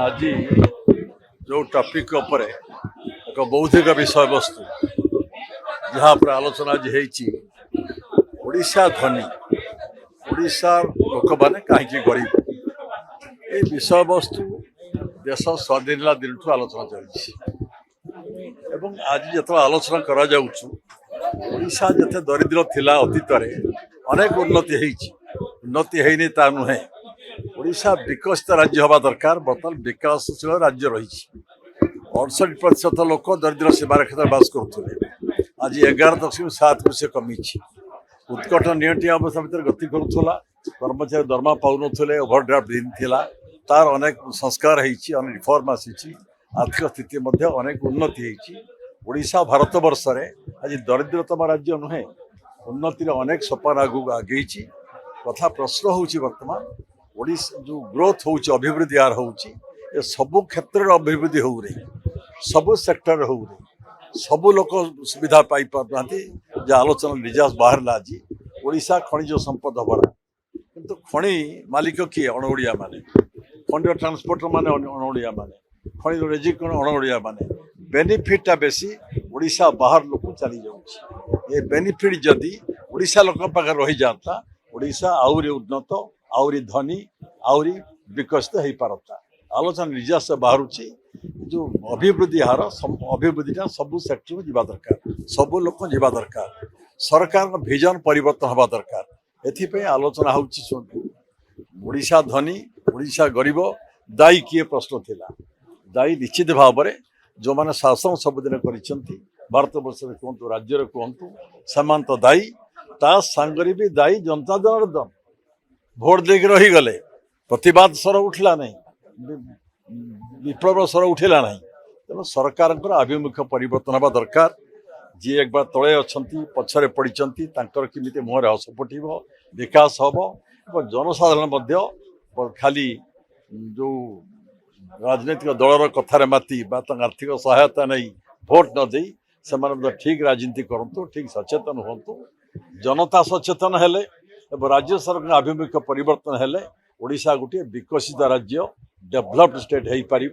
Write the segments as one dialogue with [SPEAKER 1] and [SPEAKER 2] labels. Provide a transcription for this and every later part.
[SPEAKER 1] आज जो टॉपिक उपर एक बौद्धिक विषय वस्तु जहाँ पर आलोचना आज ओडिशा धनी ओडिशा लोक मैंने कहीं गरीब ये विषय वस्तु देश स्वाधीन दिन आलोचना चलती आज जो आलोचना करा ओडिशा जिते दरिद्र थिला अतीत अनेक उन्नति है ता नुहे ओडिशा विकसित राज्य हवा दरकार बर्तमान विकासशील राज्य रही 68% लोक दरिद्र सीमारेखा बास करुले आज 11.7 से कमी उत्कट नियंटी अवस्था भितर गति करुला कर्मचारी दरमा पाऊन ओभरड्राफ्ट दिन थिला तार अनेक संस्कार अनेक रिफॉर्म आसी आर्थिक स्थिति अनेक उन्नति ओडिशा भारत वर्ष आज दरिद्रतम राज्य नुहे उन्नतिर अनेक सोपान आगू आगे कथा प्रश्न हूँ बर्तमान ओडिशा जो ग्रोथ हो अभिवृद्धि यार हो सबु क्षेत्र अभिवृद्धि हो रही सबु सेक्टर हो रही सबु लोक सुविधा पाई पार जे आलोचना निजास बाहर आज ओडिशा खनिज संपद भरा किंतु खनि मालिक किए अणओडिया माने खनिज ट्रांसपोर्टर माने अणओडिया माने खनिज रेजिक अणओडिया माने बेनिफिटा बेसी ओडिशा बाहर लोक चली जाऊँ ये बेनिफिट जदि ओडिशा लोक पाखे रही जाता ओडिशा आउरी उन्नत आउरी धनी आउरी विकसित हो पारता आलोचना निजास बाहर जो अभिवृद्धि हार अभिवृद्धिटा सबू सेक्टर को दरकार सबू लोक जावा दरकार सरकार विजन परिवर्तन हवा दरकार एथि आलोचना होड़िशा धनी ओडिशा गरीब दायी किए प्रश्न थिला दायी निश्चित भाव में जो मैंने शासन सबुदिन कर भारत वर्ष कहतु राज्य कहतु से तो दायी ता सांगरी भी दायी जनता जनार्दन भोट देके रही गले प्रतिवाद स्वर उठला नहीं विप्लव स्वर उठेला नहीं तेणु सरकार आभिमुख्य परिवर्तन हवा दरकार जी एक बार तले अच्छा पछरे पड़ी केमी मुहर हस फुटब विकास हम जनसाधारण खाली जो राजनैतिक दलर कथार माति आर्थिक सहायता नहीं भोट न दे से ठीक राजनीति करूँ ठीक सचेतन हूँ जनता सचेतन हेले राज्य सरकार आभिमुख्य परिवर्तन हेले ओडिशा गोटे विकसित राज्य डेभलप्ड स्टेट हो पार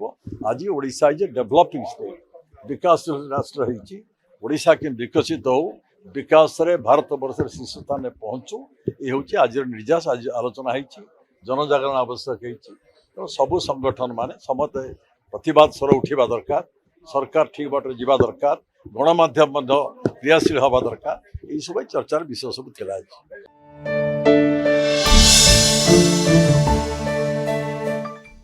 [SPEAKER 1] आज ओडिशा इज ए डेभलपिंग स्टेट विकासशील राष्ट्र ओडिशा के विकसित हो विकास रे भारत वर्ष शीर्ष स्थान में पहुँचू ये हूँ आज निर्यास आज आलोचना होती जनजागरण आवश्यक हो सबू संगठन माने समस्त प्रतिवाद स्वर उठा दरकार सरकार ठीक बाटर जावा दरकार गणमाध्यम क्रियाशील हवा दरकार ये सब चर्चार विषय सब थिला।